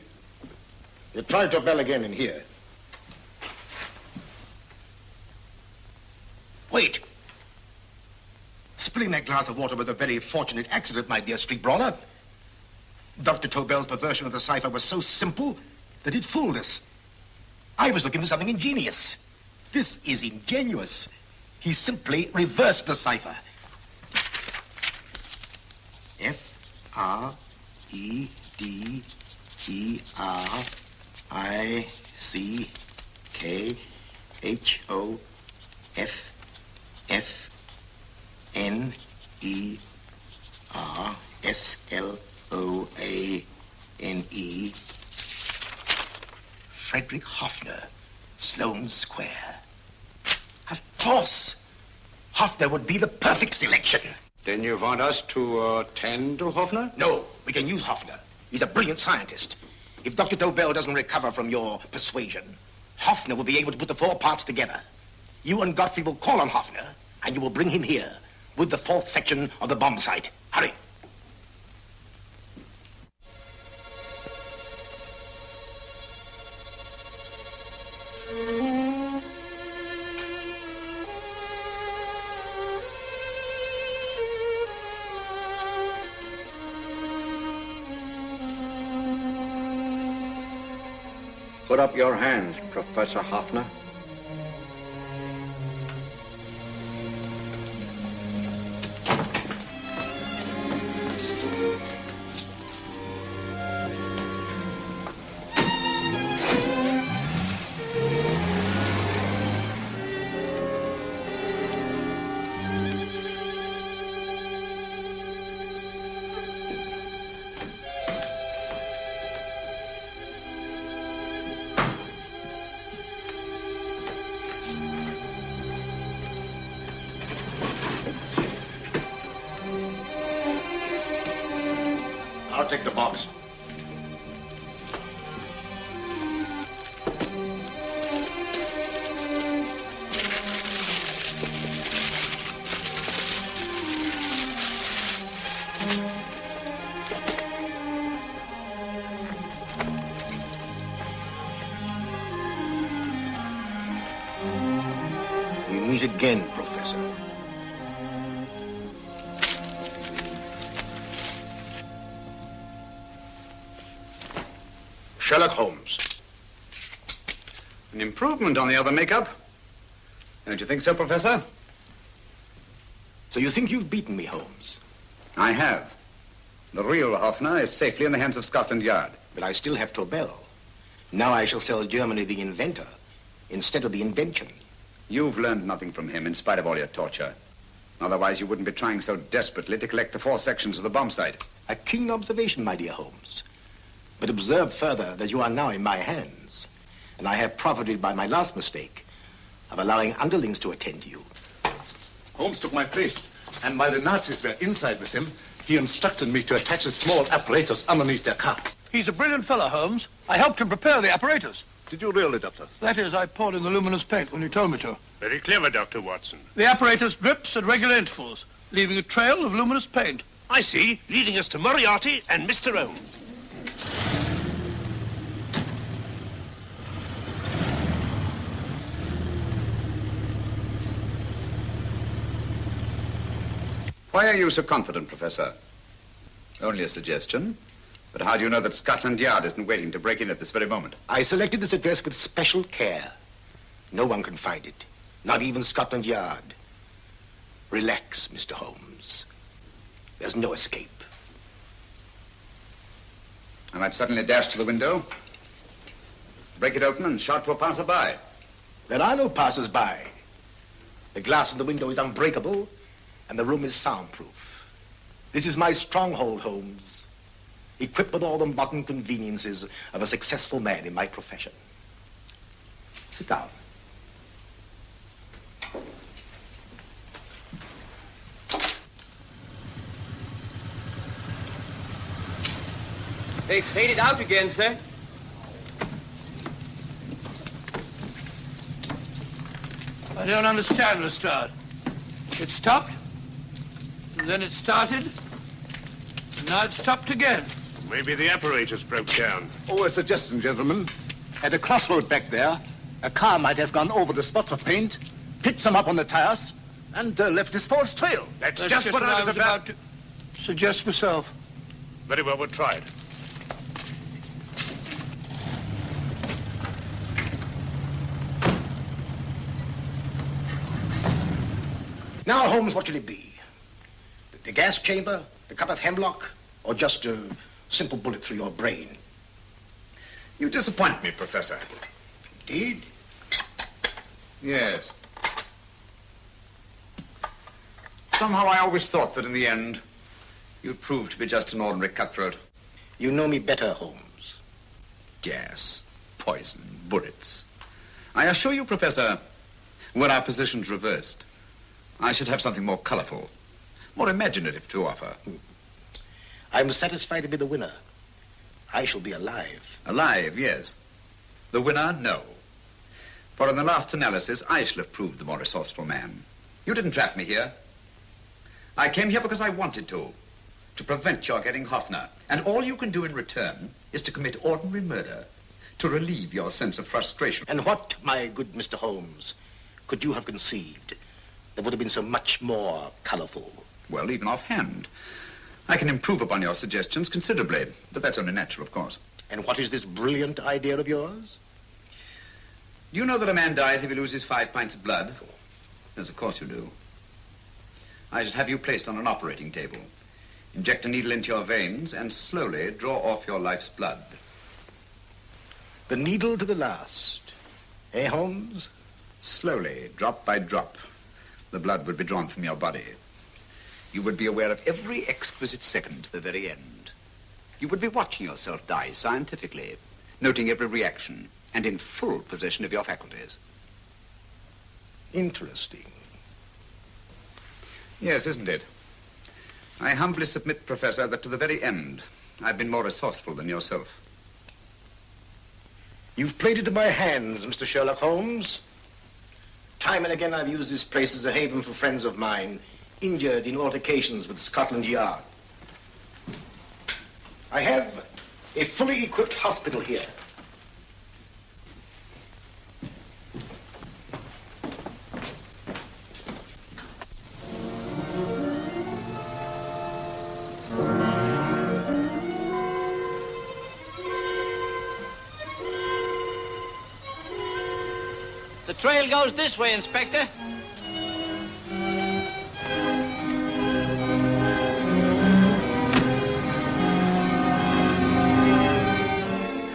You try Tobel again in here. Wait. Spilling that glass of water was a very fortunate accident, my dear street brawler. Dr. Tobel's perversion of the cipher was so simple that it fooled us. I was looking for something ingenious. This is ingenious. He simply reversed the cipher. F-R-E-D-E-R-I-C-K-H-O-F-F-N-E-R-S-L-O-A-N-E. Frederick Hoffner, Sloane Square. Of course. Hoffner would be the perfect selection. Then you want us to tend to Hoffner? No, we can use Hoffner. He's a brilliant scientist. If Dr. Tobel doesn't recover from your persuasion, Hoffner will be able to put the 4 parts together. You and Godfrey will call on Hoffner, and you will bring him here with the 4th section of the bomb site. Hurry. Put up your hands, Professor Hoffner. I'll take the box. We meet again, Professor. Sherlock Holmes. An improvement on the other makeup. Don't you think so, Professor? So you think you've beaten me, Holmes? I have. The real Hoffner is safely in the hands of Scotland Yard. But I still have Tobel. Now I shall sell Germany the inventor instead of the invention. You've learned nothing from him in spite of all your torture. Otherwise, you wouldn't be trying so desperately to collect the 4 sections of the bomb site. A keen observation, my dear Holmes. But observe further that you are now in my hands, and I have profited by my last mistake of allowing underlings to attend to you. Holmes took my place, and while the Nazis were inside with him, he instructed me to attach a small apparatus underneath their car. He's a brilliant fellow, Holmes. I helped him prepare the apparatus. Did you really, Doctor? That is, I poured in the luminous paint when you told me to. Very clever, Dr. Watson. The apparatus drips at regular intervals, leaving a trail of luminous paint. I see, leading us to Moriarty and Mr. Holmes. Why are you so confident, Professor? Only a suggestion. But how do you know that Scotland Yard isn't waiting to break in at this very moment? I selected this address with special care. No one can find it, not even Scotland Yard. Relax, Mr. Holmes. There's no escape. I might suddenly dash to the window, break it open, and shout to a passerby. There are no passers-by. The glass in the window is unbreakable, and the room is soundproof. This is my stronghold, Holmes, equipped with all the modern conveniences of a successful man in my profession. Sit down. They faded out again, sir. I don't understand, Lestrade. It stopped, and then it started, and now it stopped again. Maybe the apparatus broke down. Oh, a suggestion, gentlemen. At a crossroad back there, a car might have gone over the spots of paint, picked some up on the tires, and left this false trail. That's just what I was about to suggest myself. Very well, we'll try it. Now, Holmes, what should it be? The gas chamber, the cup of hemlock, or just a simple bullet through your brain? You disappoint me, Professor. Indeed? Yes. Somehow I always thought that in the end, you'd prove to be just an ordinary cutthroat. You know me better, Holmes. Gas, poison, bullets. I assure you, Professor, were our positions reversed, I should have something more colorful, more imaginative to offer. I'm satisfied to be the winner. I shall be alive. Alive, yes. The winner, no. For in the last analysis, I shall have proved the more resourceful man. You didn't trap me here. I came here because I wanted to prevent your getting Hoffner. And all you can do in return is to commit ordinary murder, to relieve your sense of frustration. And what, my good Mr. Holmes, could you have conceived that would have been so much more colorful? Well, even offhand, I can improve upon your suggestions considerably, but that's only natural, of course. And what is this brilliant idea of yours? Do you know that a man dies if he loses 5 pints of blood? Yes, of course you do. I should have you placed on an operating table. Inject a needle into your veins and slowly draw off your life's blood. The needle to the last. Eh, Holmes? Slowly, drop by drop, the blood would be drawn from your body. You would be aware of every exquisite second to the very end. You would be watching yourself die scientifically, noting every reaction, and in full possession of your faculties. Interesting. Yes, isn't it? I humbly submit, Professor, that to the very end, I've been more resourceful than yourself. You've played into my hands, Mr. Sherlock Holmes. Time and again I've used this place as a haven for friends of mine, injured in altercations with Scotland Yard. I have a fully equipped hospital here. The trail goes this way, Inspector.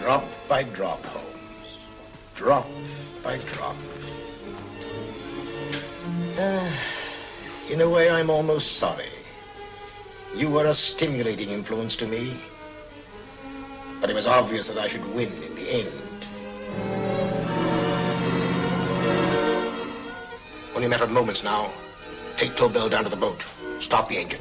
Drop by drop, Holmes. Drop by drop. In a way, I'm almost sorry. You were a stimulating influence to me. But it was obvious that I should win in the end. Only a matter of moments now. Take Tobel down to the boat. Stop the engine.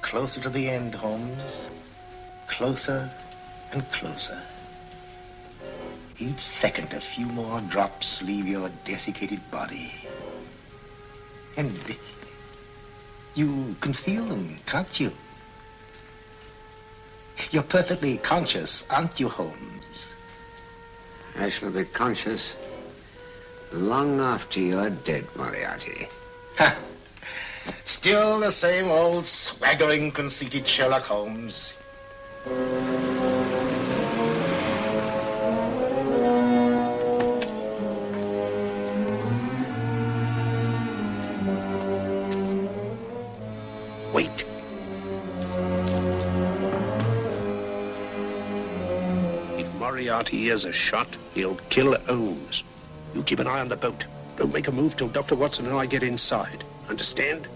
Closer to the end, Holmes. Closer and closer. Each second, a few more drops leave your desiccated body. And you can feel them, can't you? You're perfectly conscious, aren't you, Holmes? I shall be conscious long after you're dead, Moriarty. Ha! Still the same old swaggering, conceited Sherlock Holmes. Wait. If Moriarty hears a shot, he'll kill Holmes. You keep an eye on the boat. Don't make a move till Dr. Watson and I get inside. Understand?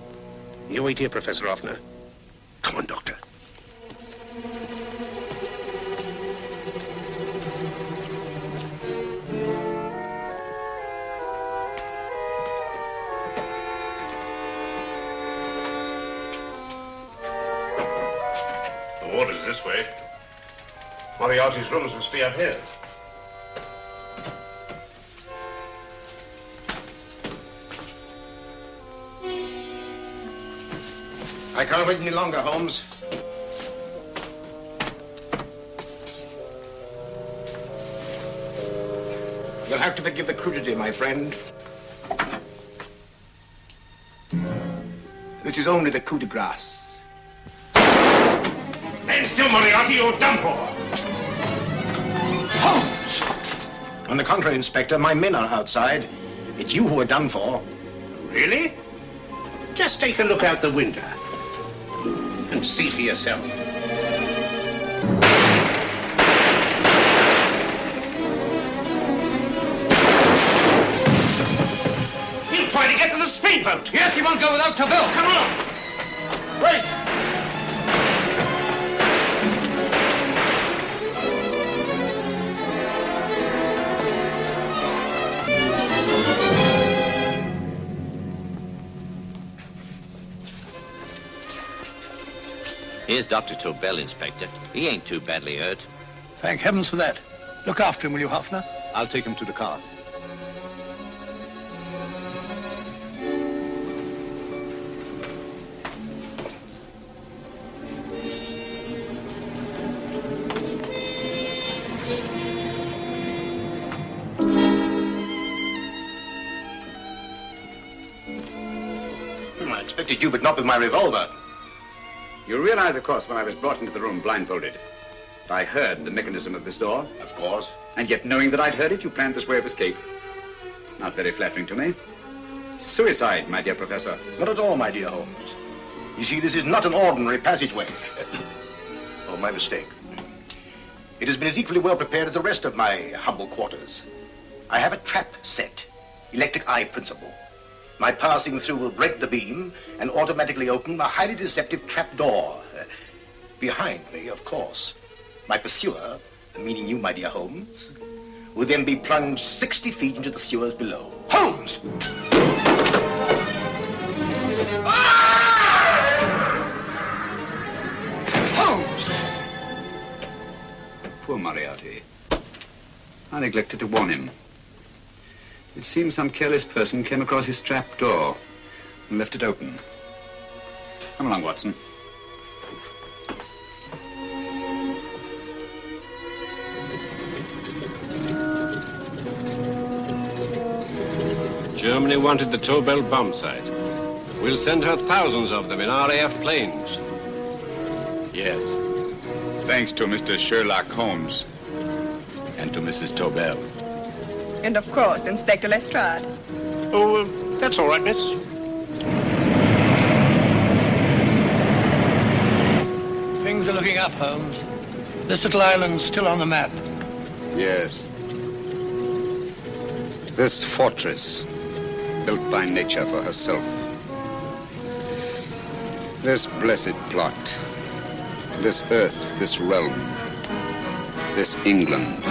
You wait here, Professor Hoffner. Come on, Doctor. The water's this way. Moriarty's rooms must be up here. I can't wait any longer, Holmes. You'll have to forgive the crudity, my friend. This is only the coup de grace. Stand still, Moriarty, you're done for. Holmes! On the contrary, Inspector, my men are outside. It's you who are done for. Really? Just take a look out the window and see for yourself. He'll try to get to the speedboat. Yes, he won't go without Tobel. Come on. Wait. Here's Dr. Tobel, Inspector. He ain't too badly hurt. Thank heavens for that. Look after him, will you, Hoffner? I'll take him to the car. I expected you, but not with my revolver. You realize, of course, when I was brought into the room blindfolded, I heard the mechanism of this door. Of course. And yet, knowing that I'd heard it, you planned this way of escape. Not very flattering to me. Suicide, my dear Professor. Not at all, my dear Holmes. You see, this is not an ordinary passageway. Oh, my mistake. It has been as equally well prepared as the rest of my humble quarters. I have a trap set, electric eye principle. My passing through will break the beam and automatically open a highly deceptive trap door. Behind me, of course, my pursuer, meaning you, my dear Holmes, will then be plunged 60 feet into the sewers below. Holmes! Holmes! Poor Moriarty. I neglected to warn him. It seems some careless person came across his trap door and left it open. Come along, Watson. Germany wanted the Tobel bomb site. We'll send her thousands of them in RAF planes. Yes. Thanks to Mr. Sherlock Holmes and to Mrs. Tobel. And of course, Inspector Lestrade. Oh, that's all right, miss. Things are looking up, Holmes. This little island's still on the map. Yes. This fortress, built by nature for herself. This blessed plot. This earth, this realm. This England.